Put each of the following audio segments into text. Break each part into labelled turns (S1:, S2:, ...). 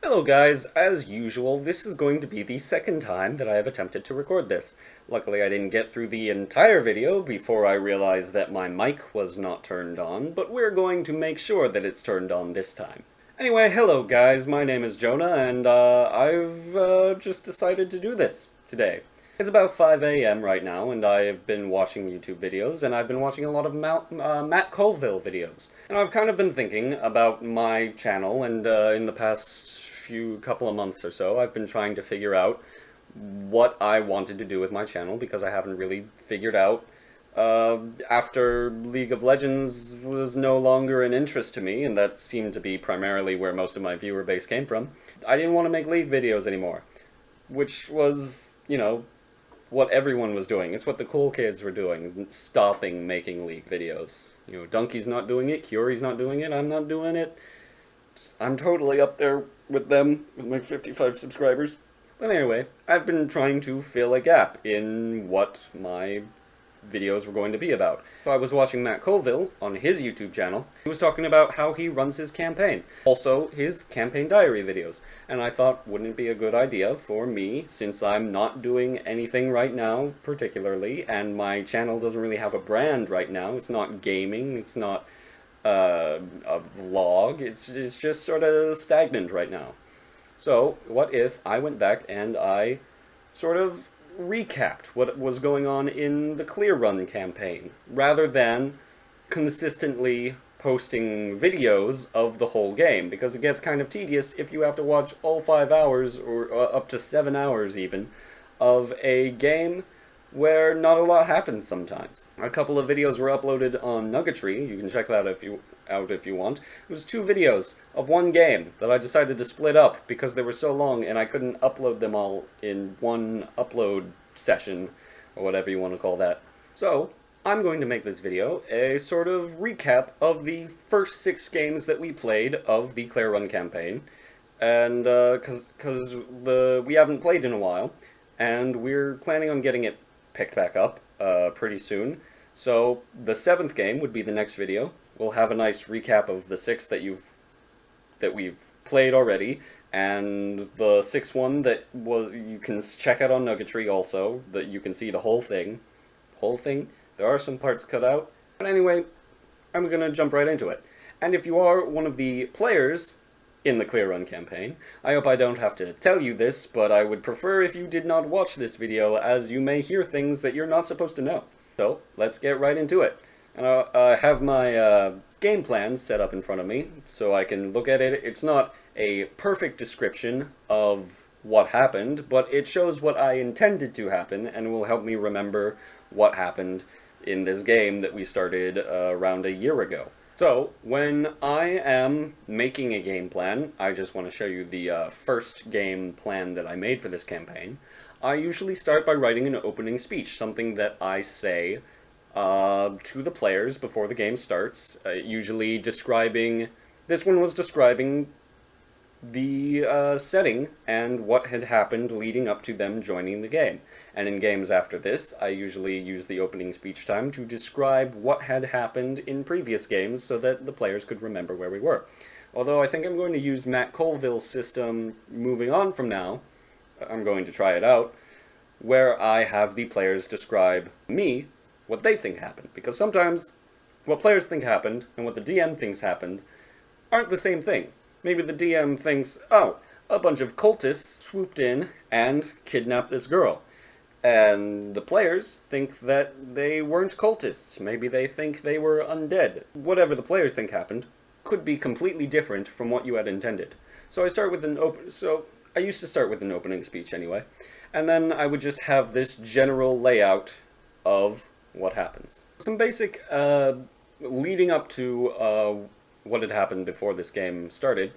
S1: Hello guys, as usual, this is going to be the second time that I have attempted to record this. Luckily I didn't get through the entire video before I realized that my mic was not turned on, but we're going to make sure that it's turned on this time. Anyway, hello guys, my name is Jonah, and I've just decided to do this today. It's about 5 a.m. right now, and I have been watching YouTube videos, and I've been watching a lot of Matt Colville videos. And I've kind of been thinking about my channel, and in the past couple of months or so, I've been trying to figure out what I wanted to do with my channel, because I haven't really figured out, after League of Legends was no longer an interest to me, and that seemed to be primarily where most of my viewer base came from. I didn't want to make League videos anymore, which was, what everyone was doing. It's what the cool kids were doing, stopping making League videos. Donkey's not doing it, Cury's not doing it, I'm not doing it. I'm totally up there with them, with my 55 subscribers. But anyway, I've been trying to fill a gap in what my videos were going to be about. So I was watching Matt Colville on his YouTube channel. He was talking about how he runs his campaign. Also, his campaign diary videos. And I thought, wouldn't it be a good idea for me, since I'm not doing anything right now particularly, and my channel doesn't really have a brand right now. It's not gaming, it's not a vlog, it's just sort of stagnant right now. So, what if I went back and I sort of recapped what was going on in the Clearrun campaign, rather than consistently posting videos of the whole game, because it gets kind of tedious if you have to watch all 5 hours, or up to 7 hours even, of a game where not a lot happens sometimes. A couple of videos were uploaded on Nuggetry. You can check that out if you want. It was 2 videos of one game that I decided to split up because they were so long and I couldn't upload them all in one upload session, or whatever you want to call that. So, I'm going to make this video a sort of recap of the first 6 games that we played of the Clearrun campaign, and because we haven't played in a while, and we're planning on getting it picked back up pretty soon. So the 7th game would be the next video. We'll have a nice recap of the 6 that we've played already, and the 6th one that you can check out on Nuggetry also, that you can see the whole thing. There are some parts cut out, but anyway, I'm gonna jump right into it. And if you are one of the players in the Clearrun campaign, I hope I don't have to tell you this, but I would prefer if you did not watch this video, as you may hear things that you're not supposed to know. So, let's get right into it. And I have my game plan set up in front of me, so I can look at it. It's not a perfect description of what happened, but it shows what I intended to happen, and will help me remember what happened in this game that we started around a year ago. So, when I am making a game plan, I just want to show you the first game plan that I made for this campaign. I usually start by writing an opening speech, something that I say to the players before the game starts, usually describing... This one was describing the setting and what had happened leading up to them joining the game. And in games after this, I usually use the opening speech time to describe what had happened in previous games so that the players could remember where we were. Although I think I'm going to use Matt Colville's system moving on from now. I'm going to try it out, where I have the players describe me what they think happened. Because sometimes what players think happened and what the DM thinks happened aren't the same thing. Maybe the DM thinks, oh, a bunch of cultists swooped in and kidnapped this girl. And the players think that they weren't cultists. Maybe they think they were undead. Whatever the players think happened could be completely different from what you had intended. So I used to start with an opening speech anyway. And then I would just have this general layout of what happens. Some basic leading up to what had happened before this game started.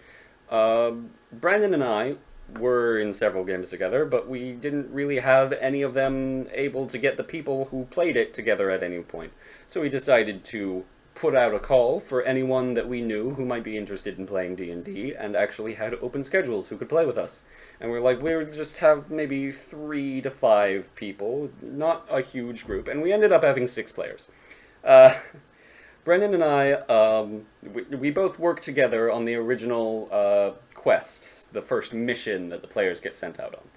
S1: Brandon and I were in several games together, but we didn't really have any of them able to get the people who played it together at any point. So we decided to put out a call for anyone that we knew who might be interested in playing D&D and actually had open schedules who could play with us. And we're like, we would just have maybe 3 to 5 people, not a huge group, and we ended up having 6 players. Brendan and I, we both worked together on the original quest, the first mission that the players get sent out on.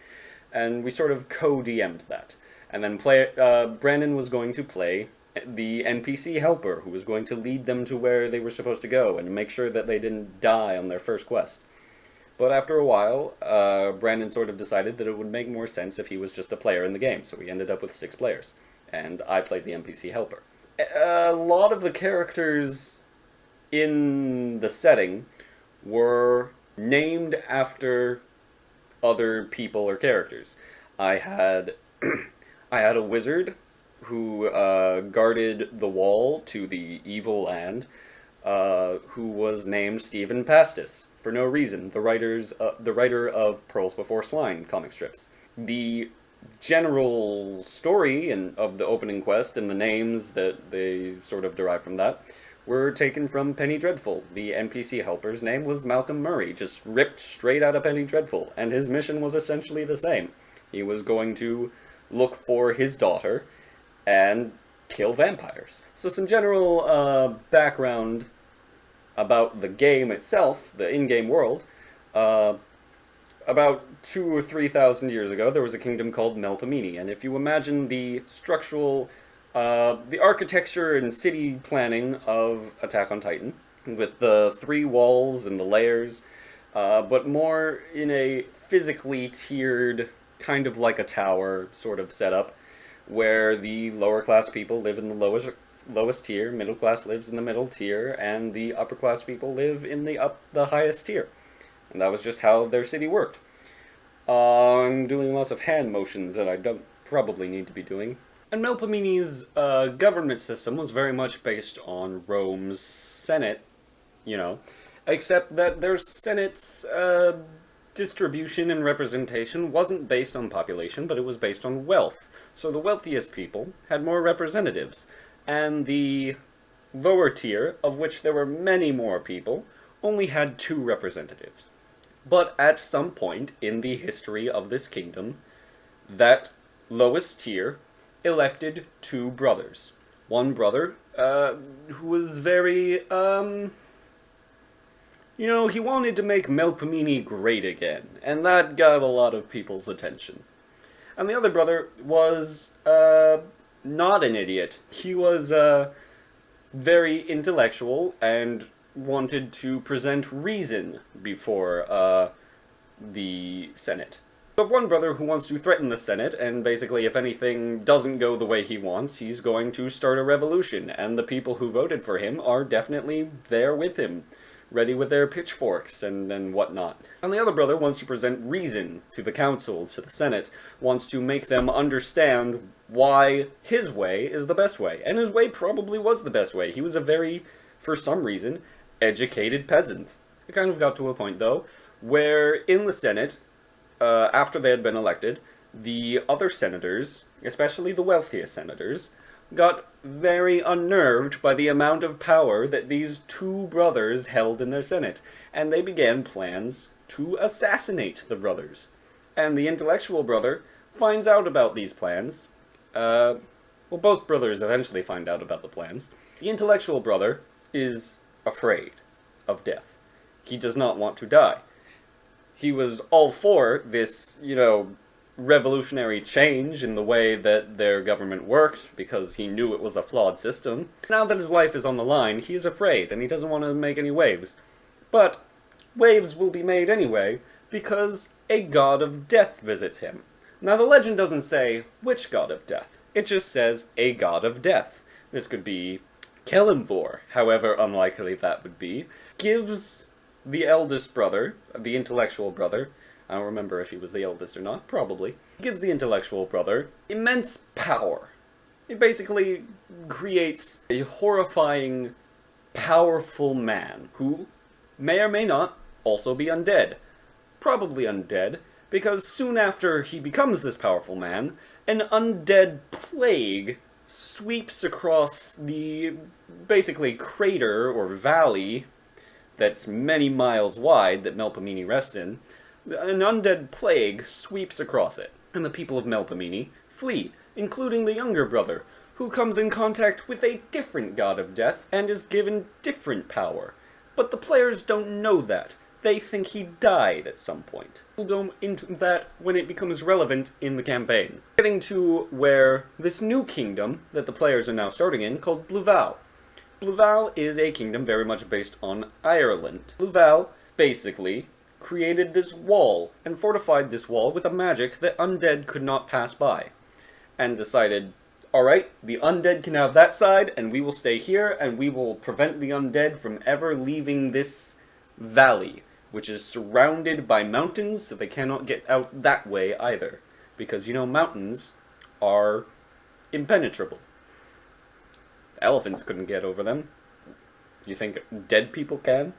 S1: And we sort of co-DM'd that. And then Brandon was going to play the NPC helper, who was going to lead them to where they were supposed to go and make sure that they didn't die on their first quest. But after a while, Brandon sort of decided that it would make more sense if he was just a player in the game, so we ended up with 6 players. And I played the NPC helper. A lot of the characters in the setting were named after other people or characters. I had a wizard who guarded the wall to the evil land, who was named Stephen Pastis for no reason. The writer of Pearls Before Swine comic strips. The general story of the opening quest and the names that they sort of derived from that were taken from Penny Dreadful. The NPC helper's name was Malcolm Murray, just ripped straight out of Penny Dreadful, and his mission was essentially the same. He was going to look for his daughter and kill vampires. So some general background about the game itself, the in-game world. About 2,000 or 3,000 years ago, there was a kingdom called Melpomene, and if you imagine the structural, the architecture and city planning of Attack on Titan, with the 3 walls and the layers, but more in a physically tiered, kind of like a tower sort of setup, where the lower class people live in the lowest tier, middle class lives in the middle tier, and the upper class people live in the highest tier. And that was just how their city worked. I'm doing lots of hand motions that I don't probably need to be doing. And Melpomene's government system was very much based on Rome's Senate, you know, except that their Senate's distribution and representation wasn't based on population, but it was based on wealth. So the wealthiest people had more representatives, and the lower tier, of which there were many more people, only had 2 representatives. But at some point in the history of this kingdom, that lowest tier elected 2 brothers. One brother, who was very, you know, he wanted to make Melpomene great again, and that got a lot of people's attention. And the other brother was, not an idiot. He was, very intellectual and wanted to present reason before the Senate. We have one brother who wants to threaten the Senate, and basically if anything doesn't go the way he wants, he's going to start a revolution, and the people who voted for him are definitely there with him, ready with their pitchforks and whatnot. And the other brother wants to present reason to the council, to the Senate, wants to make them understand why his way is the best way. And his way probably was the best way. He was a very, for some reason, educated peasant. It kind of got to a point, though, where in the Senate, after they had been elected, the other senators, especially the wealthiest senators, got very unnerved by the amount of power that these 2 brothers held in their Senate, and they began plans to assassinate the brothers. And the intellectual brother finds out about these plans. Well, both brothers eventually find out about the plans. The intellectual brother is afraid of death. He does not want to die. He was all for this, you know, revolutionary change in the way that their government worked, because he knew it was a flawed system. Now that his life is on the line, he is afraid, and he doesn't want to make any waves. But waves will be made anyway, because a god of death visits him. Now the legend doesn't say which god of death. It just says a god of death. This could be Kelimvor, however unlikely that would be, gives the eldest brother, the intellectual brother, I don't remember if he was the eldest or not, probably, gives the intellectual brother immense power. It basically creates a horrifying, powerful man who may or may not also be undead. Probably undead, because soon after he becomes this powerful man, an undead plague sweeps across the, basically, crater or valley that's many miles wide that Melpomene rests in. An undead plague sweeps across it, and the people of Melpomene flee, including the younger brother, who comes in contact with a different god of death and is given different power. But the players don't know that. they think he died at some point. We'll go into that when it becomes relevant in the campaign. Getting to where this new kingdom that the players are now starting in, called Bluval. Bluval is a kingdom very much based on Ireland. Bluval, basically, created this wall, and fortified this wall with a magic that undead could not pass by. And decided, alright, the undead can have that side, and we will stay here, and we will prevent the undead from ever leaving this valley, which is surrounded by mountains, so they cannot get out that way either. Because, you know, mountains are impenetrable. Elephants couldn't get over them. You think dead people can?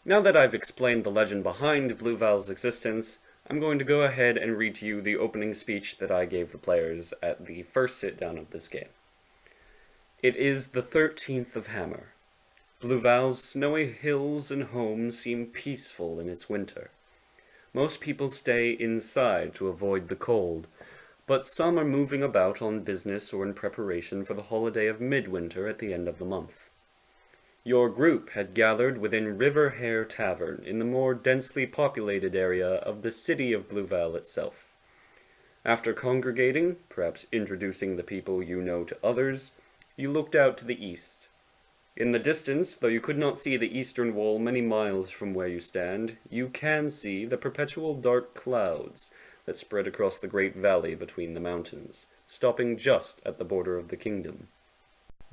S1: Now that I've explained the legend behind Bluval's existence, I'm going to go ahead and read to you the opening speech that I gave the players at the first sit-down of this game. It is the 13th of Hammer. Bluval's snowy hills and home seem peaceful in its winter. Most people stay inside to avoid the cold, but some are moving about on business or in preparation for the holiday of midwinter at the end of the month. Your group had gathered within River Hare Tavern in the more densely populated area of the city of Bluval itself. After congregating, perhaps introducing the people you know to others, you looked out to the east. In the distance, though you could not see the eastern wall many miles from where you stand, you can see the perpetual dark clouds that spread across the great valley between the mountains, stopping just at the border of the kingdom.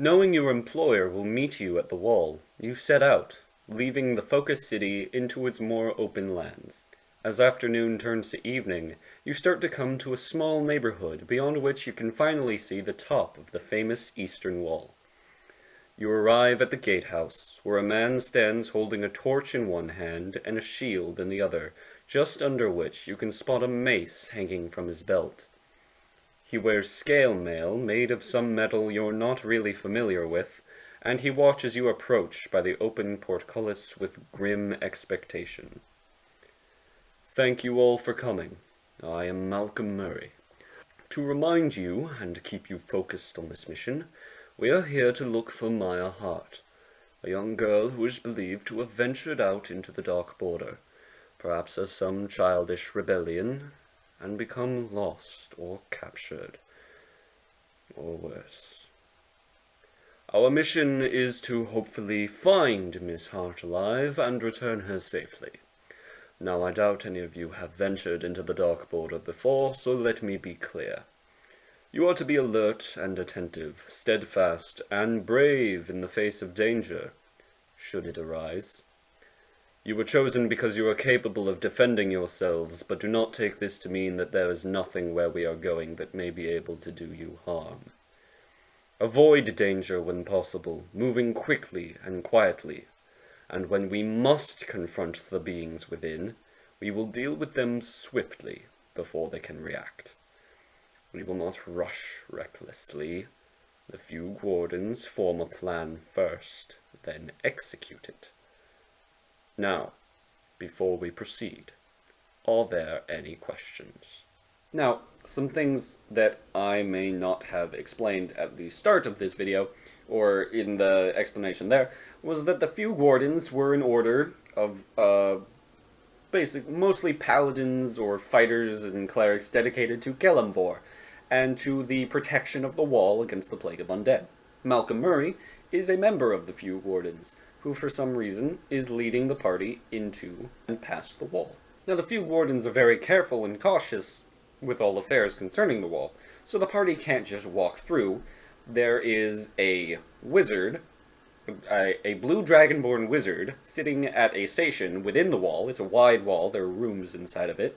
S1: Knowing your employer will meet you at the wall, you set out, leaving the focus city into its more open lands. As afternoon turns to evening, you start to come to a small neighborhood beyond which you can finally see the top of the famous eastern wall. You arrive at the gatehouse, where a man stands holding a torch in one hand and a shield in the other, just under which you can spot a mace hanging from his belt. He wears scale mail made of some metal you're not really familiar with, and he watches you approach by the open portcullis with grim expectation. Thank you all for coming. I am Malcolm Murray. To remind you, and keep you focused on this mission, we are here to look for Maya Hart, a young girl who is believed to have ventured out into the Dark Border, perhaps as some childish rebellion, and become lost or captured, or worse. Our mission is to hopefully find Miss Hart alive and return her safely. Now, I doubt any of you have ventured into the Dark Border before, so let me be clear. You are to be alert and attentive, steadfast and brave in the face of danger, should it arise. You were chosen because you are capable of defending yourselves, but do not take this to mean that there is nothing where we are going that may be able to do you harm. Avoid danger when possible, moving quickly and quietly, and when we must confront the beings within, we will deal with them swiftly before they can react. We will not rush recklessly. The few wardens form a plan first, then execute it. Now, before we proceed, are there any questions? Now, some things that I may not have explained at the start of this video, or in the explanation there, was that the few wardens were an order of, mostly paladins or fighters and clerics dedicated to Kelemvor, and to the protection of the wall against the plague of undead. Malcolm Murray is a member of the few wardens, who for some reason is leading the party into and past the wall. Now, the few wardens are very careful and cautious with all affairs concerning the wall, so the party can't just walk through. There is a wizard, a blue dragonborn wizard, sitting at a station within the wall. It's a wide wall, there are rooms inside of it.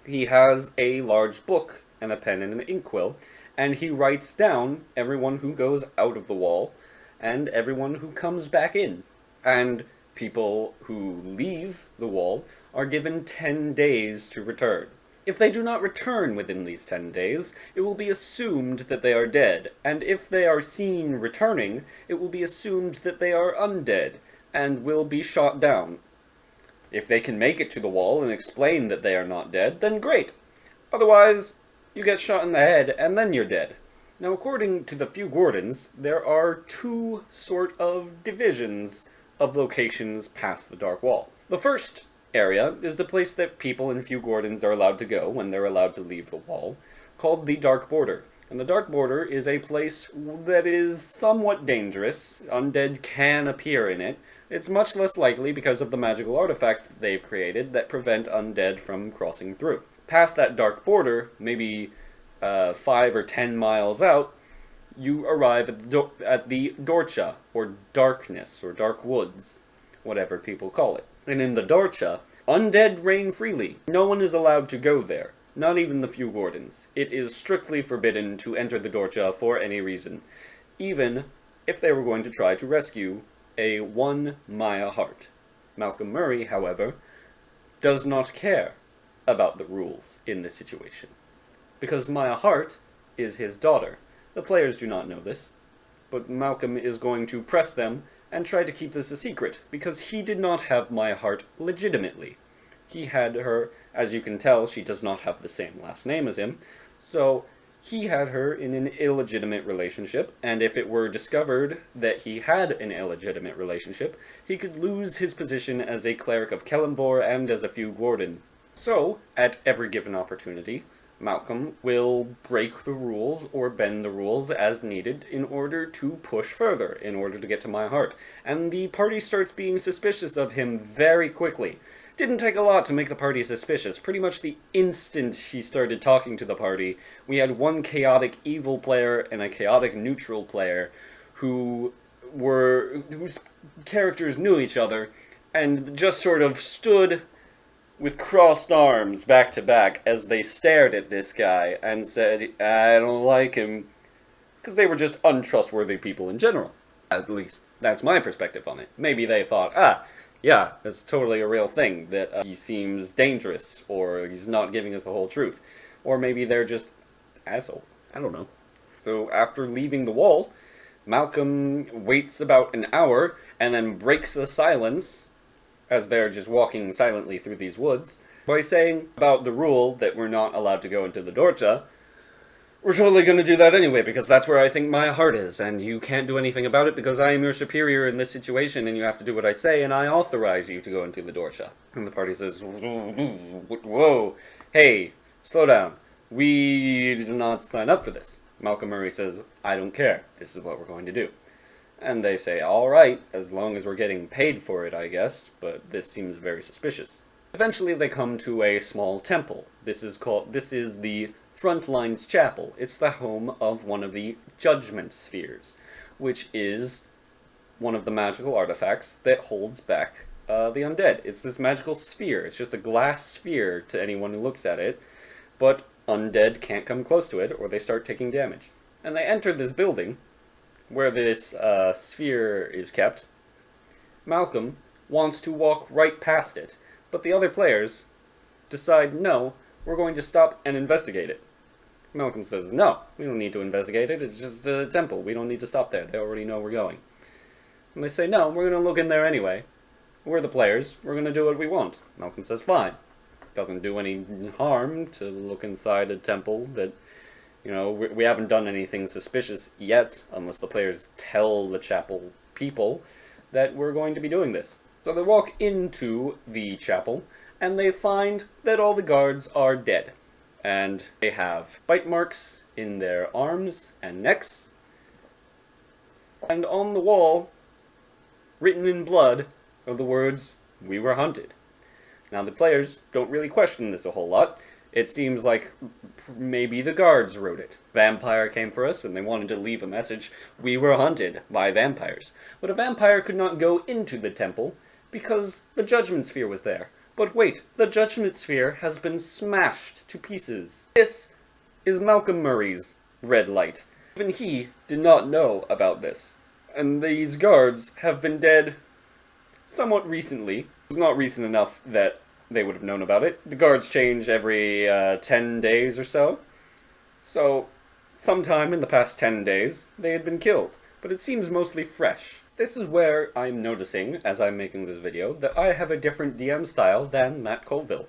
S1: He has a large book and a pen and an inkwell, and he writes down everyone who goes out of the wall and everyone who comes back in. And people who leave the wall are given 10 days to return. If they do not return within these 10 days, it will be assumed that they are dead, and if they are seen returning, it will be assumed that they are undead, and will be shot down. If they can make it to the wall and explain that they are not dead, then great. Otherwise, you get shot in the head, and then you're dead. Now, according to the few wardens, there are two sort of divisions of locations past the Dark Wall. The first area is the place that people in Few Gordons are allowed to go when they're allowed to leave the wall, called the Dark Border. And the Dark Border is a place that is somewhat dangerous. Undead can appear in it. It's much less likely because of the magical artifacts that they've created that prevent undead from crossing through. Past that Dark Border, maybe 5 or 10 miles out, you arrive at the Dorcha, or Darkness, or Dark Woods, whatever people call it. And in the Dorcha, undead reign freely. No one is allowed to go there, not even the Few Gordons. It is strictly forbidden to enter the Dorcha for any reason, even if they were going to try to rescue a 1 Maya heart. Malcolm Murray, however, does not care about the rules in this situation, because Maya Hart is his daughter. The players do not know this, but Malcolm is going to press them and try to keep this a secret, because he did not have Maya Hart legitimately. He had her, as you can tell, she does not have the same last name as him, so he had her in an illegitimate relationship, and if it were discovered that he had an illegitimate relationship, he could lose his position as a cleric of Kelemvor and as a Few Gordon. So, at every given opportunity, Malcolm will break the rules or bend the rules as needed in order to push further, in order to get to my heart. And the party starts being suspicious of him very quickly. Didn't take a lot to make the party suspicious. Pretty much the instant he started talking to the party, we had one chaotic evil player and a chaotic neutral player whose characters knew each other and just sort of stood with crossed arms back to back as they stared at this guy and said, I don't like him, because they were just untrustworthy people in general. At least, that's my perspective on it. Maybe they thought, yeah, that's totally a real thing, that he seems dangerous, or he's not giving us the whole truth. Or maybe they're just assholes. I don't know. So after leaving the wall, Malcolm waits about an hour, and then breaks the silence, as they're just walking silently through these woods, by saying about the rule that we're not allowed to go into the Dorcha. We're totally going to do that anyway, because that's where I think my heart is, and you can't do anything about it because I am your superior in this situation, and you have to do what I say, and I authorize you to go into the Dorcha. And the party says, whoa, hey, slow down. We did not sign up for this. Malcolm Murray says, I don't care. This is what we're going to do. And they say, alright, as long as we're getting paid for it, I guess, but this seems very suspicious. Eventually they come to a small temple. This is the Frontlines Chapel. It's the home of one of the Judgment Spheres, which is one of the magical artifacts that holds back the undead. It's this magical sphere. It's just a glass sphere to anyone who looks at it, but undead can't come close to it or they start taking damage. And they enter this building where this sphere is kept. Malcolm wants to walk right past it, but the other players decide, no, we're going to stop and investigate it. Malcolm says, no, we don't need to investigate it, it's just a temple, we don't need to stop there, they already know we're going. And they say, no, we're going to look in there anyway. We're the players, we're going to do what we want. Malcolm says, fine. Doesn't do any harm to look inside a temple that, you know, we haven't done anything suspicious yet, unless the players tell the chapel people that we're going to be doing this. So they walk into the chapel, and they find that all the guards are dead. And they have bite marks in their arms and necks. And on the wall, written in blood, are the words, "We were hunted." Now the players don't really question this a whole lot. It seems like maybe the guards wrote it. Vampire came for us and they wanted to leave a message, "We were hunted by vampires." But a vampire could not go into the temple because the Judgment Sphere was there. But wait, the Judgment Sphere has been smashed to pieces. This is Malcolm Murray's red light. Even he did not know about this. And these guards have been dead somewhat recently. It was not recent enough that they would have known about it. The guards change every 10 days or so. So, sometime in the past 10 days, they had been killed. But it seems mostly fresh. This is where I'm noticing, as I'm making this video, that I have a different DM style than Matt Colville.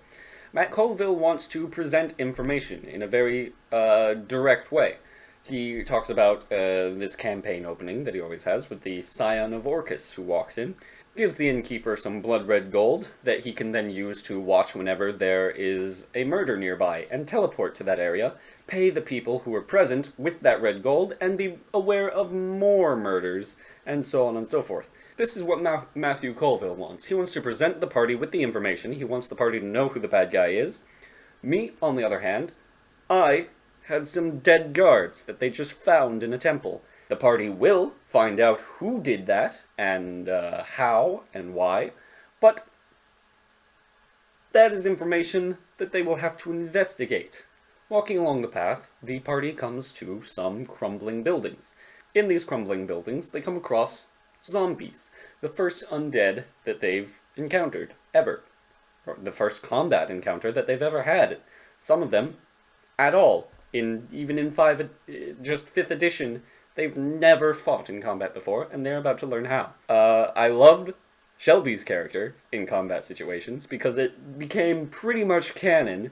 S1: Matt Colville wants to present information in a very direct way. He talks about this campaign opening that he always has with the Scion of Orcus who walks in. gives the innkeeper some blood red gold that he can then use to watch whenever there is a murder nearby and teleport to that area, pay the people who are present with that red gold, and be aware of more murders, and so on and so forth. This is what Matthew Colville wants. He wants to present the party with the information. He wants the party to know who the bad guy is. Me, on the other hand, I had some dead guards that they just found in a temple. The party will find out who did that, and how, and why, but that is information that they will have to investigate. Walking along the path, the party comes to some crumbling buildings. In these crumbling buildings, they come across zombies, the first undead that they've encountered, ever. Or the first combat encounter that they've ever had. Some of them, at all. Even in 5th edition, they've never fought in combat before, and they're about to learn how. I loved Shelby's character in combat situations, because it became pretty much canon,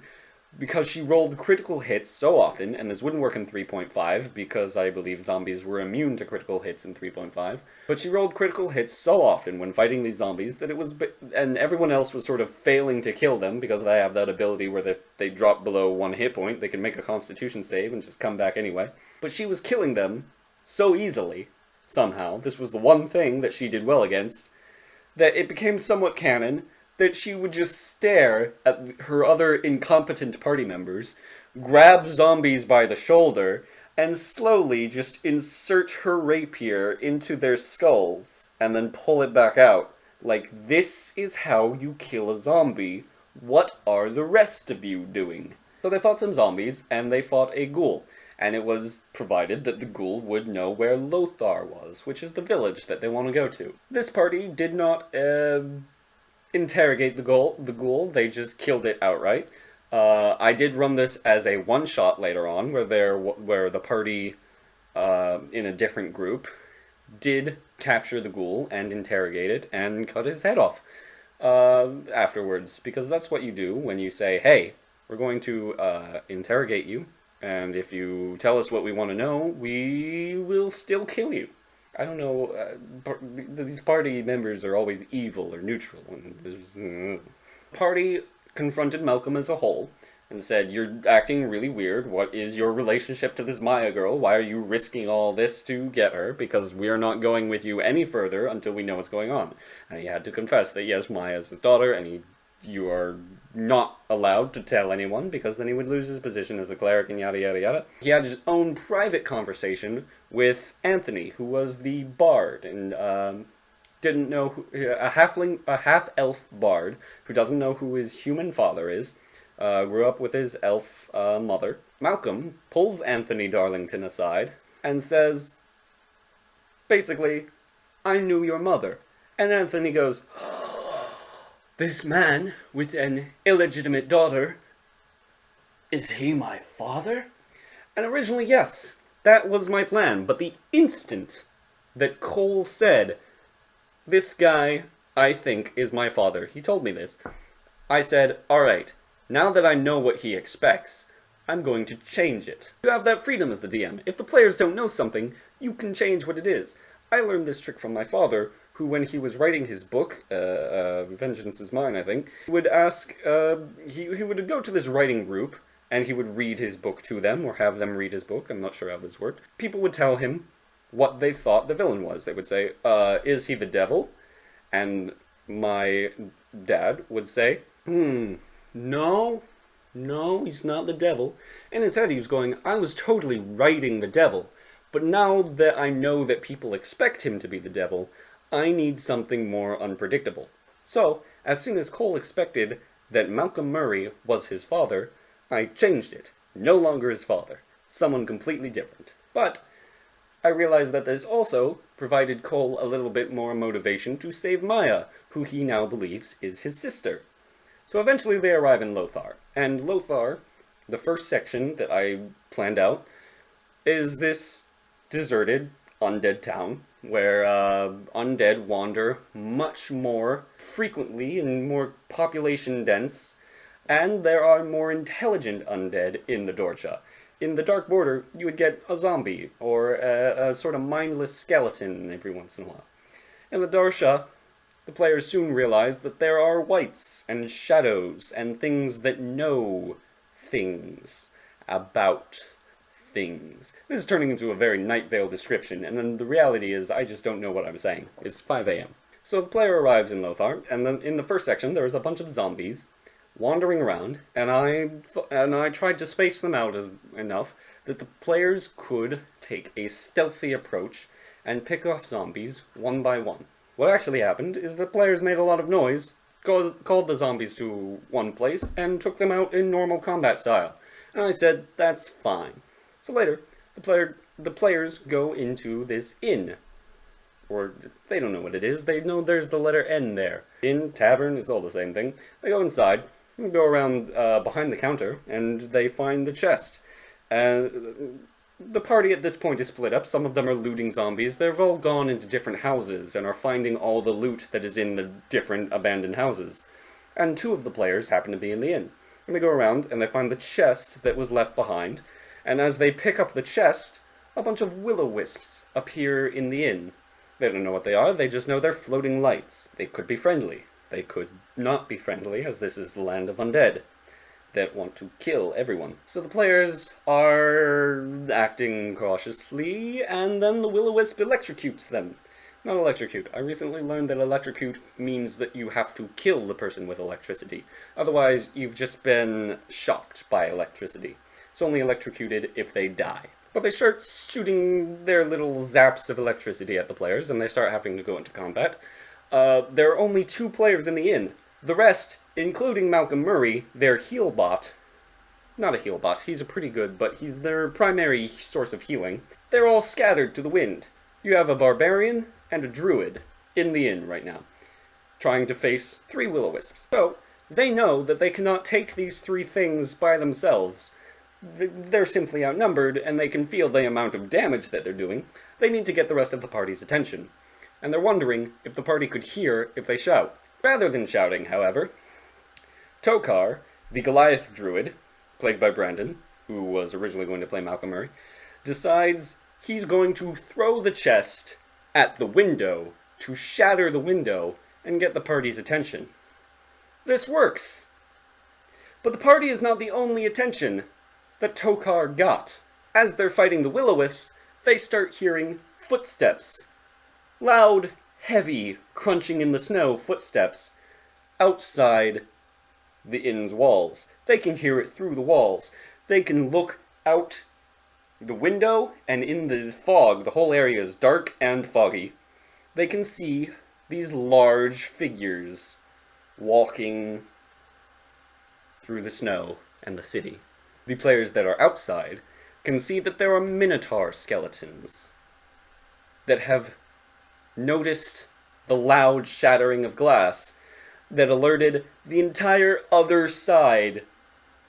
S1: because she rolled critical hits so often, and this wouldn't work in 3.5, because I believe zombies were immune to critical hits in 3.5, but she rolled critical hits so often when fighting these zombies that it was, and everyone else was sort of failing to kill them, because they have that ability where they drop below 1 hit point, they can make a constitution save and just come back anyway. But she was killing them so easily, somehow, this was the one thing that she did well against, that it became somewhat canon that she would just stare at her other incompetent party members, grab zombies by the shoulder, and slowly just insert her rapier into their skulls, and then pull it back out. Like, this is how you kill a zombie. What are the rest of you doing? So they fought some zombies, and they fought a ghoul. And it was provided that the ghoul would know where Lothar was, which is the village that they want to go to. This party did not, interrogate the ghoul, they just killed it outright. I did run this as a one-shot later on, where the party, in a different group, did capture the ghoul and interrogate it and cut his head off afterwards, because that's what you do when you say, hey, we're going to interrogate you, and if you tell us what we want to know, we will still kill you. I don't know, these party members are always evil or neutral. Party confronted Malcolm as a whole and said, you're acting really weird. What is your relationship to this Maya girl? Why are you risking all this to get her? Because we are not going with you any further until we know what's going on. And he had to confess that, yes, Maya is his daughter, and you are not allowed to tell anyone, because then he would lose his position as a cleric and yada yada yada. He had his own private conversation with Anthony, who was the bard, and didn't know a half-elf bard who doesn't know who his human father is. Grew up with his elf mother. Malcolm pulls Anthony Darlington aside and says, basically, I knew your mother. And Anthony goes, this man with an illegitimate daughter, is he my father? And originally, yes, that was my plan. But the instant that Cole said, this guy, I think, is my father, he told me this, I said, alright, now that I know what he expects, I'm going to change it. You have that freedom as the DM. If the players don't know something, you can change what it is. I learned this trick from my father, who, when he was writing his book, Vengeance is Mine, I think, would ask, he would go to this writing group, and he would read his book to them, or have them read his book. I'm not sure how this worked. People would tell him what they thought the villain was. They would say, is he the devil? And my dad would say, no, he's not the devil. In his head he was going, I was totally writing the devil. But now that I know that people expect him to be the devil, I need something more unpredictable. So, as soon as Cole expected that Malcolm Murray was his father, I changed it. No longer his father. Someone completely different. But I realized that this also provided Cole a little bit more motivation to save Maya, who he now believes is his sister. So eventually they arrive in Lothar. And Lothar, the first section that I planned out, is this deserted undead town where undead wander much more frequently and more population dense, and there are more intelligent undead in the Dorcha. In the Dark Border, you would get a zombie, or a sort of mindless skeleton every once in a while. In the Dorcha, the players soon realize that there are wights and shadows and things that know things about things. This is turning into a very Night Vale description, and then the reality is I just don't know what I'm saying. It's 5 a.m. So the player arrives in Lothar, and then in the first section there's a bunch of zombies wandering around, and I tried to space them out enough that the players could take a stealthy approach and pick off zombies one by one. What actually happened is the players made a lot of noise, called the zombies to one place, and took them out in normal combat style. And I said, that's fine. So later, the players go into this inn. Or, they don't know what it is, they know there's the letter N there. Inn, tavern, it's all the same thing. They go inside, go around behind the counter, and they find the chest. And the party at this point is split up. Some of them are looting zombies. They've all gone into different houses and are finding all the loot that is in the different abandoned houses. And 2 of the players happen to be in the inn. And they go around and they find the chest that was left behind. And as they pick up the chest, a bunch of will-o-wisps appear in the inn. They don't know what they are, they just know they're floating lights. They could be friendly. They could not be friendly, as this is the land of undead that want to kill everyone. So the players are acting cautiously, and then the will-o-wisp electrocutes them. Not electrocute. I recently learned that electrocute means that you have to kill the person with electricity. Otherwise, you've just been shocked by electricity. It's only electrocuted if they die. But they start shooting their little zaps of electricity at the players, and they start having to go into combat. There are only 2 players in the inn. The rest, including Malcolm Murray, their heal bot, not a heal bot, he's a pretty good, but he's their primary source of healing, they're all scattered to the wind. You have a barbarian and a druid in the inn right now, trying to face 3 will-o-wisps. So, they know that they cannot take these 3 things by themselves. They're simply outnumbered, and they can feel the amount of damage that they're doing. They need to get the rest of the party's attention. And they're wondering if the party could hear if they shout. Rather than shouting, however, Tokar, the Goliath druid, played by Brandon, who was originally going to play Malcolm Murray, decides he's going to throw the chest at the window to shatter the window and get the party's attention. This works! But the party is not the only attention that Tokar got. As they're fighting the will-o-wisps, they start hearing footsteps. Loud, heavy, crunching in the snow footsteps outside the inn's walls. They can hear it through the walls. They can look out the window, and in the fog, the whole area is dark and foggy. They can see these large figures walking through the snow and the city. The players that are outside can see that there are minotaur skeletons that have noticed the loud shattering of glass that alerted the entire other side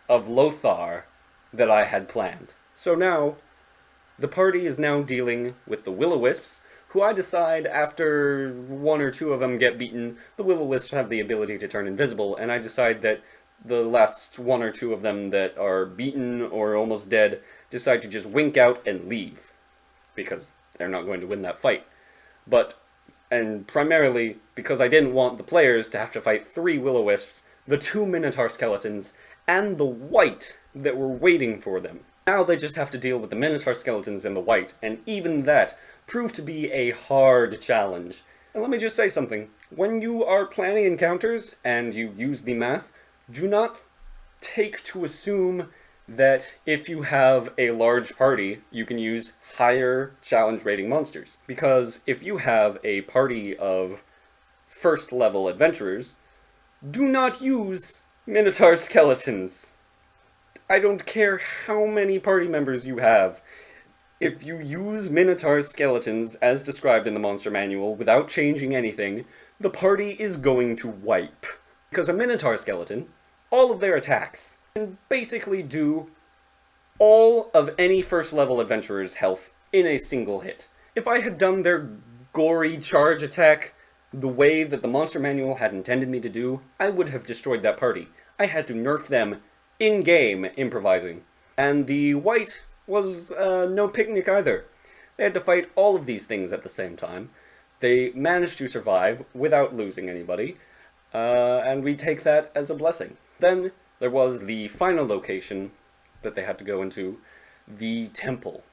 S1: of Lothar that I had planned. So now, the party is now dealing with the will-o-wisps, who I decide after 1 or 2 of them get beaten, the will-o-wisps have the ability to turn invisible, and I decide that the last 1 or 2 of them that are beaten or almost dead decide to just wink out and leave, because they're not going to win that fight. And primarily, because I didn't want the players to have to fight 3 will-o-wisps, the 2 minotaur skeletons, and the wight that were waiting for them. Now they just have to deal with the minotaur skeletons and the wight, and even that proved to be a hard challenge. And let me just say something. When you are planning encounters, and you use the math, do not take to assume that if you have a large party, you can use higher challenge rating monsters. Because if you have a party of first level adventurers, do not use minotaur skeletons. I don't care how many party members you have. If you use minotaur skeletons as described in the monster manual without changing anything, the party is going to wipe. Because a minotaur skeleton, all of their attacks can basically do all of any first level adventurer's health in a single hit. If I had done their gory charge attack the way that the monster manual had intended me to do, I would have destroyed that party. I had to nerf them in-game improvising. And the wight was no picnic either. They had to fight all of these things at the same time. They managed to survive without losing anybody, and we take that as a blessing. Then there was the final location that they had to go into, the temple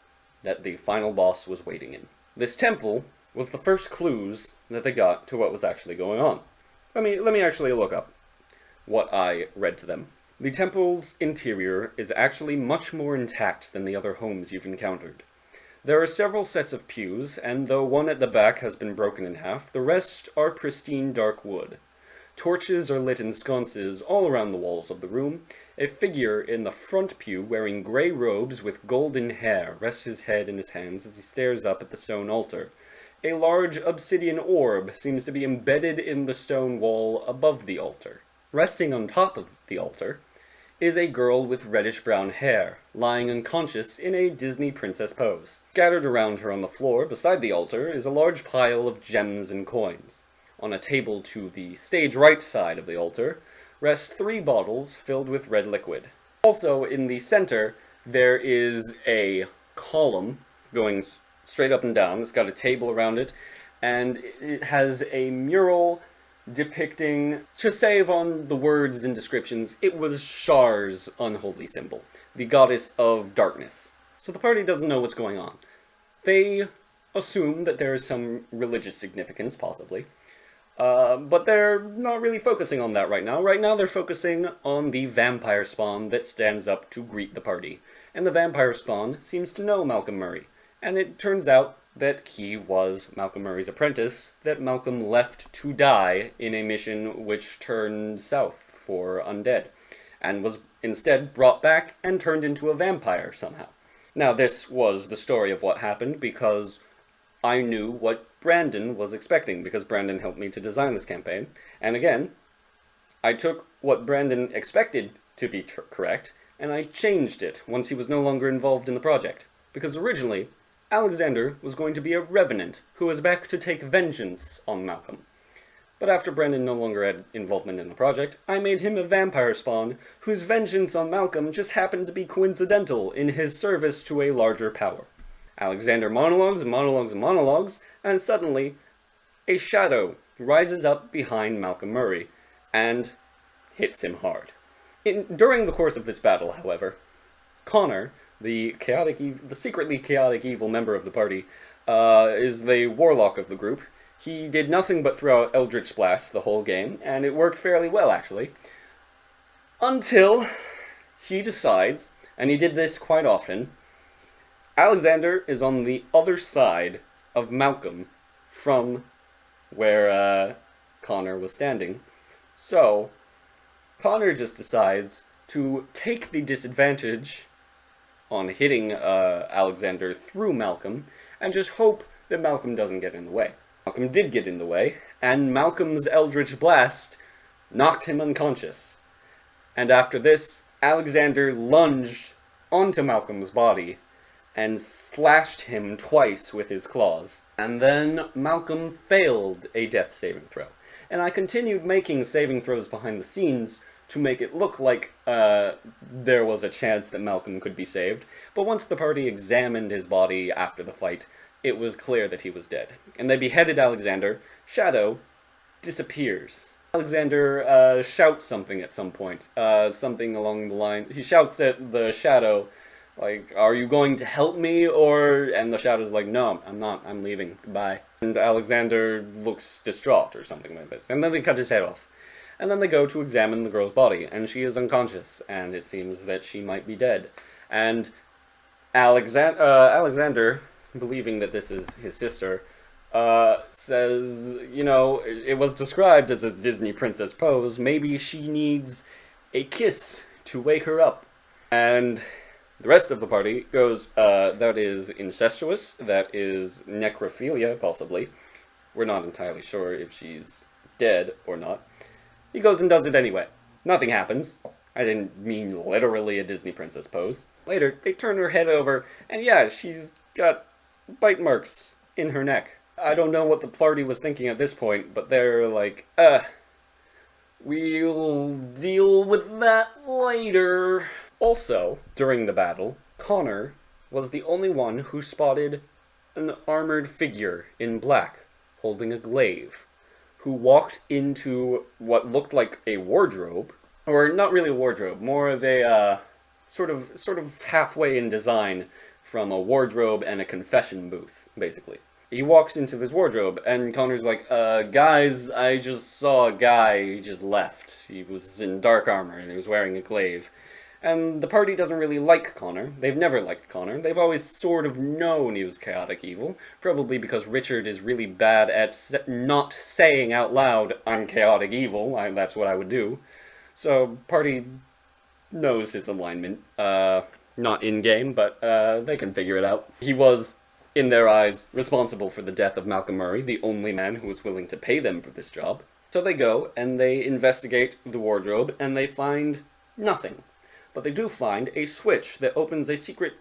S1: that the final boss was waiting in. This temple was the first clues that they got to what was actually going on. Let me actually look up what I read to them. The temple's interior is actually much more intact than the other homes you've encountered. There are several sets of pews, and though one at the back has been broken in half, the rest are pristine dark wood. Torches are lit in sconces all around the walls of the room. A figure in the front pew wearing grey robes with golden hair rests his head in his hands as he stares up at the stone altar. A large obsidian orb seems to be embedded in the stone wall above the altar. Resting on top of the altar is a girl with reddish-brown hair, lying unconscious in a Disney princess pose. Scattered around her on the floor beside the altar is a large pile of gems and coins. On a table to the stage right side of the altar rest 3 bottles filled with red liquid. Also in the center there is a column going straight up and down. It's got a table around it, and it has a mural depicting, to save on the words and descriptions, it was Shar's unholy symbol, the goddess of darkness. So the party doesn't know what's going on. They assume that there is some religious significance, possibly, but they're not really focusing on that right now. Right now they're focusing on the vampire spawn that stands up to greet the party. And the vampire spawn seems to know Malcolm Murray. And it turns out that he was Malcolm Murray's apprentice, that Malcolm left to die in a mission which turned south for undead, and was instead brought back and turned into a vampire somehow. Now this was the story of what happened because I knew what Brandon was expecting, because Brandon helped me to design this campaign, and again, I took what Brandon expected to be correct, and I changed it once he was no longer involved in the project. Because originally, Alexander was going to be a revenant who was back to take vengeance on Malcolm. But after Brandon no longer had involvement in the project, I made him a vampire spawn whose vengeance on Malcolm just happened to be coincidental in his service to a larger power. Alexander monologues and monologues and monologues, and suddenly a shadow rises up behind Malcolm Murray and hits him hard. During the course of this battle, however, Connor, the secretly chaotic evil member of the party, is the warlock of the group. He did nothing but throw out Eldritch Blasts the whole game, and it worked fairly well, actually. Until he decides, and he did this quite often, Alexander is on the other side of Malcolm from where Connor was standing. So, Connor just decides to take the disadvantage on hitting Alexander through Malcolm, and just hope that Malcolm doesn't get in the way. Malcolm did get in the way, and Malcolm's Eldritch Blast knocked him unconscious. And after this, Alexander lunged onto Malcolm's body and slashed him twice with his claws. And then Malcolm failed a death saving throw. And I continued making saving throws behind the scenes to make it look like there was a chance that Malcolm could be saved, but once the party examined his body after the fight, it was clear that he was dead. And they beheaded Alexander. Shadow disappears. Alexander shouts something at some point, something along the line. He shouts at the Shadow, like, "Are you going to help me?" And the Shadow's like, "No, I'm not, I'm leaving, goodbye." And Alexander looks distraught or something like this, and then they cut his head off. And then they go to examine the girl's body, and she is unconscious, and it seems that she might be dead. And Alexander, believing that this is his sister, says, you know, it was described as a Disney princess pose, maybe she needs a kiss to wake her up. And the rest of the party goes, that is incestuous, that is necrophilia, possibly. We're not entirely sure if she's dead or not. He goes and does it anyway. Nothing happens. I didn't mean literally a Disney princess pose. Later, they turn her head over, and yeah, she's got bite marks in her neck. I don't know what the party was thinking at this point, but they're like, we'll deal with that later. Also, during the battle, Connor was the only one who spotted an armored figure in black holding a glaive, who walked into what looked like a wardrobe, or not really a wardrobe, more of a sort of halfway in design from a wardrobe and a confession booth, basically. He walks into this wardrobe, and Connor's like, guys, I just saw a guy, he just left. He was in dark armor, and he was wearing a glaive. And the party doesn't really like Connor. They've never liked Connor. They've always sort of known he was chaotic evil, probably because Richard is really bad at not saying out loud, I'm chaotic evil, that's what I would do. So, party knows his alignment. Not in-game, but they can figure it out. He was, in their eyes, responsible for the death of Malcolm Murray, the only man who was willing to pay them for this job. So they go, and they investigate the wardrobe, and they find nothing. But they do find a switch that opens a secret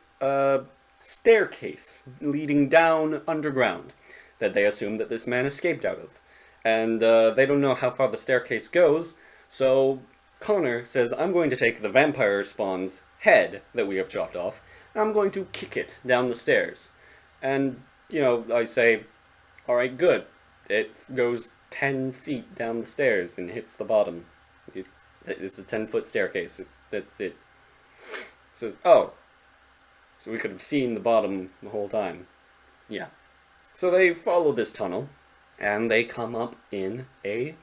S1: staircase leading down underground that they assume that this man escaped out of. And they don't know how far the staircase goes, so Connor says, I'm going to take the vampire spawn's head that we have chopped off, and I'm going to kick it down the stairs. And, you know, I say, alright, good. It goes 10 feet down the stairs and hits the bottom. It's a 10-foot staircase. That's it. Says, oh, so we could have seen the bottom the whole time. Yeah. So they follow this tunnel, and they come up in a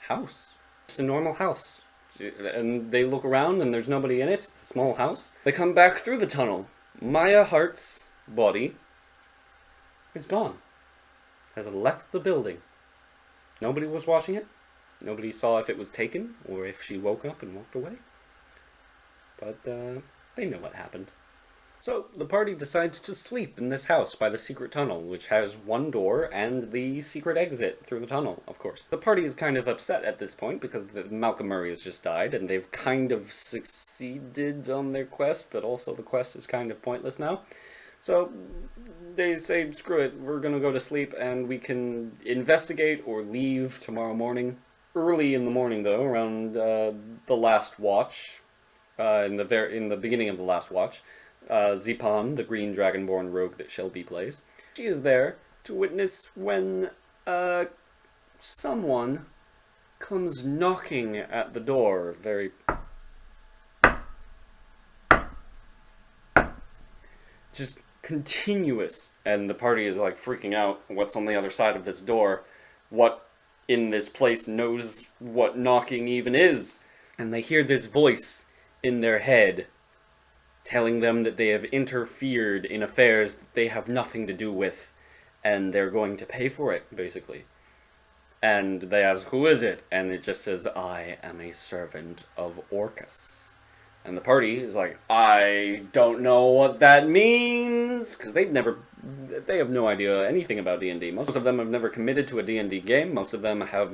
S1: house. It's a normal house. And they look around, and there's nobody in it. It's a small house. They come back through the tunnel. Maya Hart's body is gone. Has left the building. Nobody was watching it. Nobody saw if it was taken, or if she woke up and walked away. But they know what happened. So the party decides to sleep in this house by the secret tunnel, which has one door and the secret exit through the tunnel, of course. The party is kind of upset at this point because Malcolm Murray has just died, and they've kind of succeeded on their quest, but also the quest is kind of pointless now. So they say, screw it, we're going to go to sleep, and we can investigate or leave tomorrow morning. Early in the morning, though, around the last watch, in the beginning of the last watch, Zipan, the green dragonborn rogue that Shelby plays, she is there to witness when someone comes knocking at the door. Very just continuous, and the party is like freaking out. What's on the other side of this door? What in this place knows what knocking even is? And they hear this voice in their head telling them that they have interfered in affairs that they have nothing to do with, and they're going to pay for it, basically. And they ask, who is it? And it just says, I am a servant of Orcus. And the party is like, I don't know what that means, because they have no idea anything about D&D. Most of them have never committed to a D&D game. Most of them have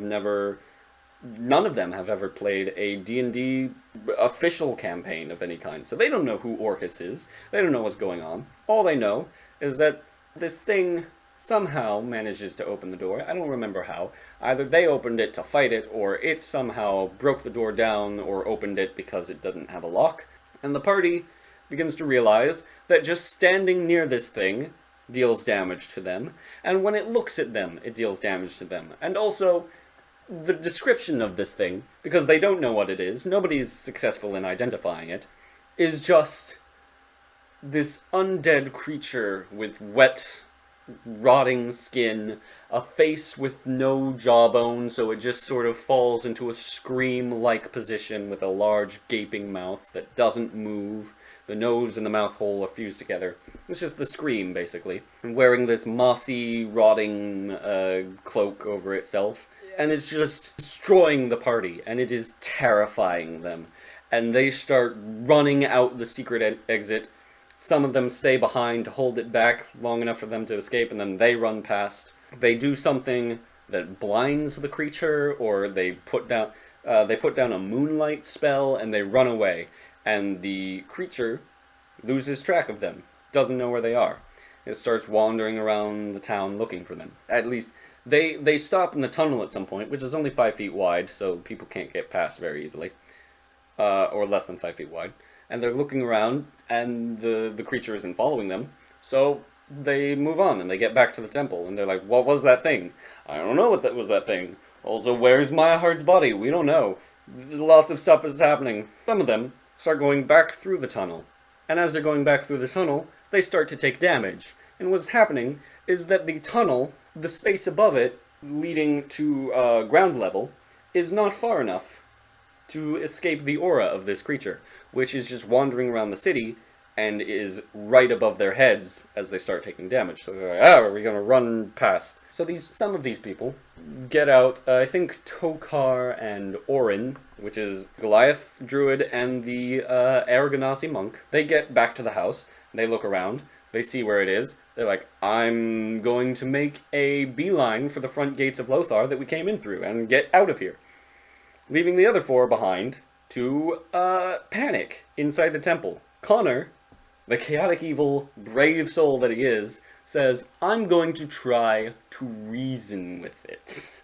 S1: none of them have ever played a D&D official campaign of any kind. So they don't know who Orcus is. They don't know what's going on. All they know is that this thing somehow manages to open the door. I don't remember how. Either they opened it to fight it, or it somehow broke the door down or opened it because it doesn't have a lock. And the party begins to realize that just standing near this thing deals damage to them, and when it looks at them, it deals damage to them. And also, the description of this thing, because they don't know what it is, nobody's successful in identifying it, is just this undead creature with wet, rotting skin, a face with no jawbone, so it just sort of falls into a scream-like position with a large gaping mouth that doesn't move. The nose and the mouth hole are fused together. It's just the scream, basically. And wearing this mossy, rotting cloak over itself. And it's just destroying the party, and it is terrifying them. And they start running out the secret exit. Some of them stay behind to hold it back long enough for them to escape, and then they run past. They do something that blinds the creature, or they put down a moonlight spell, and they run away. And the creature loses track of them, doesn't know where they are. It starts wandering around the town looking for them. At least, they stop in the tunnel at some point, which is only 5 feet wide, so people can't get past very easily. Or less than 5 feet wide. And they're looking around, and the creature isn't following them. So they move on and they get back to the temple, and they're like, what was that thing? I don't know what that was that thing. Also, where's Mayahart's body? We don't know. Lots of stuff is happening. Some of them start going back through the tunnel. And as they're going back through the tunnel, they start to take damage. And what's happening is that the tunnel, the space above it, leading to ground level, is not far enough to escape the aura of this creature, which is just wandering around the city and is right above their heads as they start taking damage. So they're like, are we gonna run past? So some of these people get out, I think Tokar and Orin, which is Goliath, Druid, and the Aragonasi monk. They get back to the house, they look around, they see where it is. They're like, I'm going to make a beeline for the front gates of Lothar that we came in through and get out of here. Leaving the other four behind to panic inside the temple. Connor, the chaotic evil, brave soul that he is, says, I'm going to try to reason with it.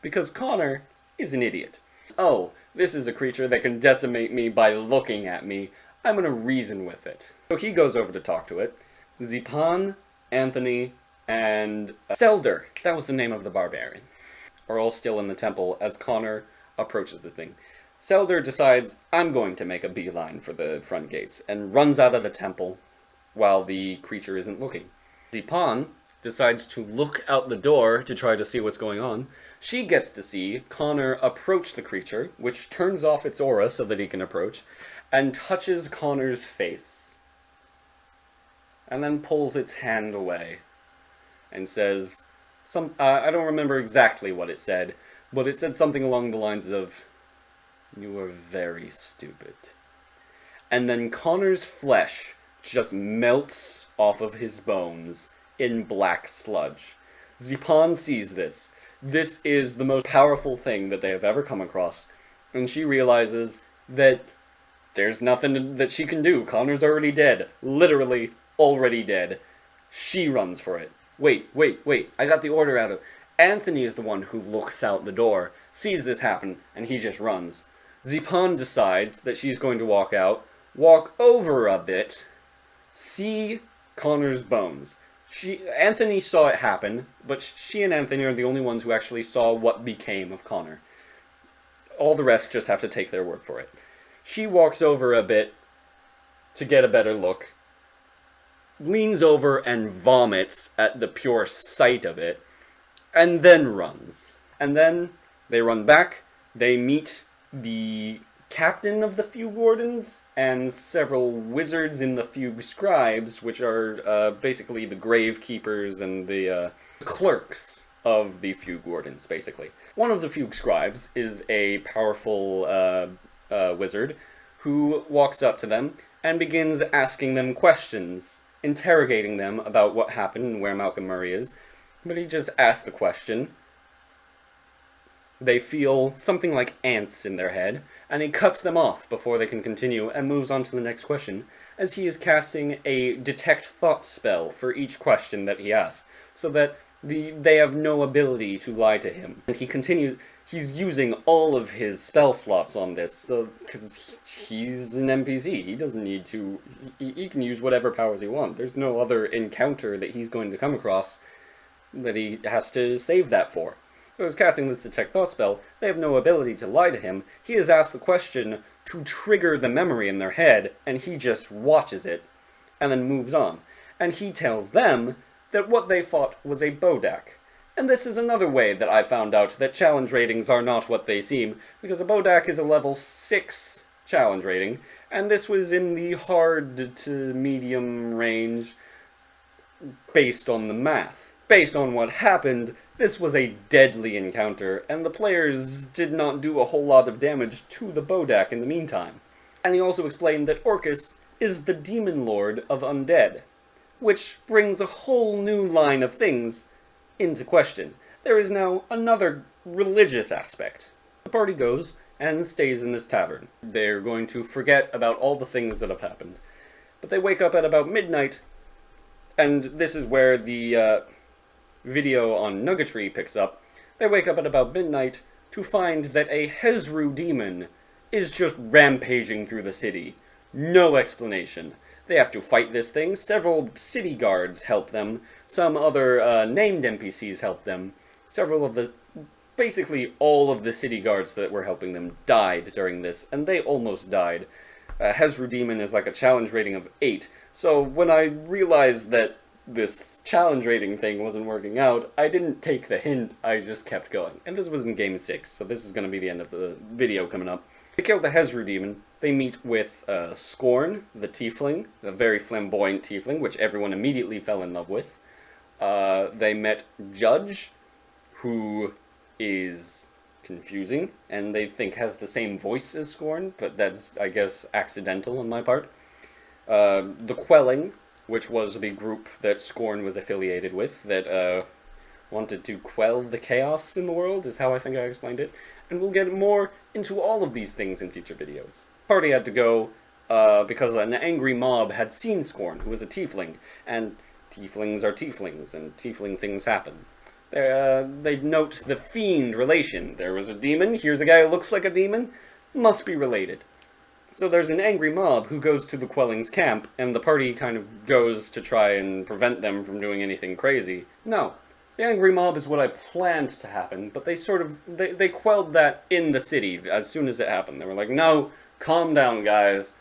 S1: Because Connor is an idiot. Oh, this is a creature that can decimate me by looking at me. I'm going to reason with it. So he goes over to talk to it. Zipan, Anthony, and Selder, that was the name of the barbarian, are all still in the temple as Connor approaches the thing. Selder decides, I'm going to make a beeline for the front gates, and runs out of the temple while the creature isn't looking. Zipan decides to look out the door to try to see what's going on. She gets to see Connor approach the creature, which turns off its aura so that he can approach, and touches Connor's face. And then pulls its hand away and says, I don't remember exactly what it said, but it said something along the lines of, you are very stupid. And then Connor's flesh just melts off of his bones in black sludge. Zipan sees this. This is the most powerful thing that they have ever come across, and she realizes that there's nothing that she can do. Connor's already dead. Literally already dead. She runs for it. Wait, I got the order out of... Anthony is the one who looks out the door, sees this happen, and he just runs. Zipan decides that she's going to walk out, walk over a bit, see Connor's bones. Anthony saw it happen, but she and Anthony are the only ones who actually saw what became of Connor. All the rest just have to take their word for it. She walks over a bit to get a better look, leans over and vomits at the pure sight of it, and then runs. And then they run back, they meet the captain of the Fugue Wardens and several wizards in the Fugue Scribes, which are basically the grave keepers and the clerks of the Fugue Wardens, basically. One of the Fugue Scribes is a powerful wizard who walks up to them and begins asking them questions, interrogating them about what happened and where Malcolm Murray is. But he just asks the question. They feel something like ants in their head, and he cuts them off before they can continue and moves on to the next question, as he is casting a detect thought spell for each question that he asks, so that they have no ability to lie to him. And he continues, he's using all of his spell slots on this, because he's an NPC, he doesn't need to, he can use whatever powers he wants. There's no other encounter that he's going to come across that he has to save that for. So he's casting this Detect Thought spell, they have no ability to lie to him, he has asked the question to trigger the memory in their head, and he just watches it, and then moves on. And he tells them that what they fought was a Bodak. And this is another way that I found out that challenge ratings are not what they seem, because a Bodak is a level 6 challenge rating, and this was in the hard to medium range based on the math. Based on what happened, this was a deadly encounter, and the players did not do a whole lot of damage to the Bodak in the meantime. And he also explained that Orcus is the demon lord of undead, which brings a whole new line of things into question. There is now another religious aspect. The party goes and stays in this tavern. They're going to forget about all the things that have happened. But they wake up at about midnight, and this is where the video on Nuggetry picks up. They wake up at about midnight to find that a Hezru demon is just rampaging through the city. No explanation. They have to fight this thing. Several city guards help them. Some other named NPCs help them. Basically all of the city guards that were helping them died during this, and they almost died. Hezru Demon is like a challenge rating of 8, so when I realized that this challenge rating thing wasn't working out, I didn't take the hint, I just kept going. And this was in Game 6, so this is going to be the end of the video coming up. They kill the Hezru Demon. They meet with Scorn, the tiefling, a very flamboyant tiefling, which everyone immediately fell in love with. They met Judge, who is confusing, and they think has the same voice as Scorn, but that's, I guess, accidental on my part. The Quelling, which was the group that Scorn was affiliated with, that wanted to quell the chaos in the world, is how I think I explained it. And we'll get more into all of these things in future videos. Party had to go because an angry mob had seen Scorn, who was a tiefling, and tieflings are tieflings, and tiefling things happen. They note the fiend relation. There was a demon, here's a guy who looks like a demon, must be related. So there's an angry mob who goes to the Quelling's camp, and the party kind of goes to try and prevent them from doing anything crazy. No. The angry mob is what I planned to happen, but they quelled that in the city as soon as it happened. They were like, no, calm down, guys.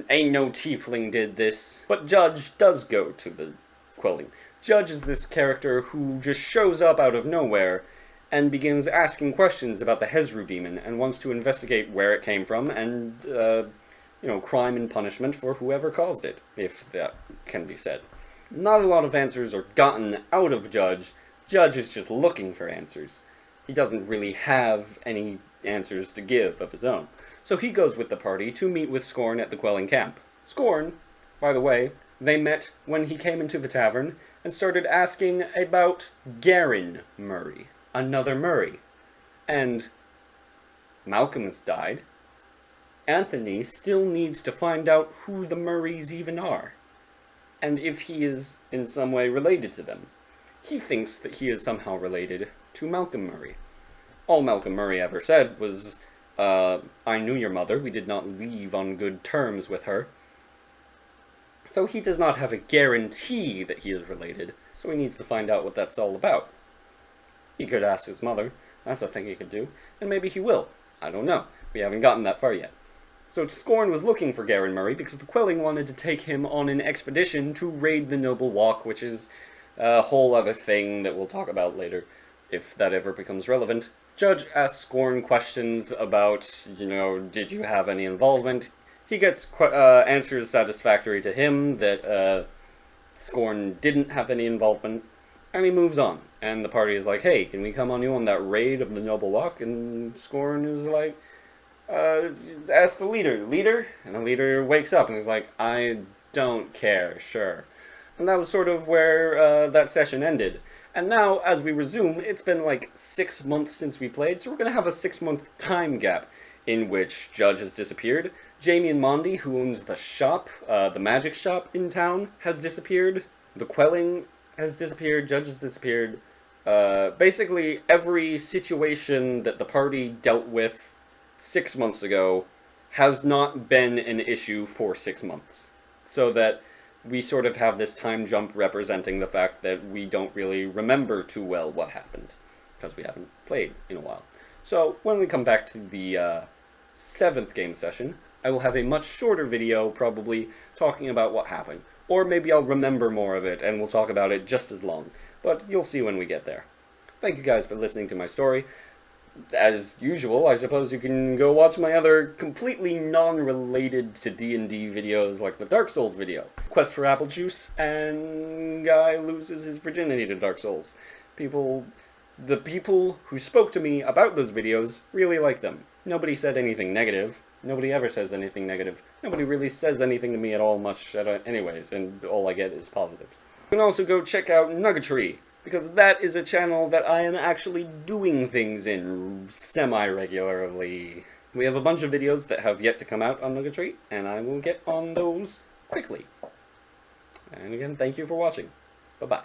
S1: Ain't no tiefling did this. But Judge does go to the Quelling. Judge is this character who just shows up out of nowhere and begins asking questions about the Hezru Demon and wants to investigate where it came from and, crime and punishment for whoever caused it, if that can be said. Not a lot of answers are gotten out of Judge. Judge is just looking for answers. He doesn't really have any answers to give of his own. So he goes with the party to meet with Scorn at the Quelling camp. Scorn, by the way, they met when he came into the tavern and started asking about Garen Murray, another Murray. And Malcolm has died. Anthony still needs to find out who the Murrays even are, and if he is in some way related to them. He thinks that he is somehow related to Malcolm Murray. All Malcolm Murray ever said was, I knew your mother, we did not leave on good terms with her. So he does not have a guarantee that he is related, so he needs to find out what that's all about. He could ask his mother, that's a thing he could do, and maybe he will. I don't know, we haven't gotten that far yet. So Scorn was looking for Garen Murray because the Quelling wanted to take him on an expedition to raid the Noble Walk, which is a whole other thing that we'll talk about later, if that ever becomes relevant. Judge asks Scorn questions about, did you have any involvement? He gets answers satisfactory to him that Scorn didn't have any involvement, and he moves on. And the party is like, hey, can we come on you on that raid of the Noble Walk? And Scorn is like, ask the leader? And the leader wakes up and is like, I don't care, sure. And that was sort of where that session ended. And now, as we resume, it's been like 6 months since we played, so we're going to have a 6-month time gap in which Judge has disappeared. Jamie and Mondi, who owns the shop, the magic shop in town, has disappeared. The Quelling has disappeared. Judge has disappeared. Basically, every situation that the party dealt with 6 months ago has not been an issue for 6 months. So that we sort of have this time jump representing the fact that we don't really remember too well what happened, because we haven't played in a while. So when we come back to the 7th game session, I will have a much shorter video, probably, talking about what happened. Or maybe I'll remember more of it, and we'll talk about it just as long. But you'll see when we get there. Thank you guys for listening to my story. As usual, I suppose you can go watch my other completely non-related to D&D videos, like the Dark Souls video. Quest for apple juice, and guy loses his virginity to Dark Souls. The people who spoke to me about those videos really like them. Nobody said anything negative. Nobody ever says anything negative. Nobody really says anything to me at all much anyways, and all I get is positives. You can also go check out Nuggetry, because that is a channel that I am actually doing things in semi-regularly. We have a bunch of videos that have yet to come out on Nuggetry, and I will get on those quickly. And again, thank you for watching. Bye-bye.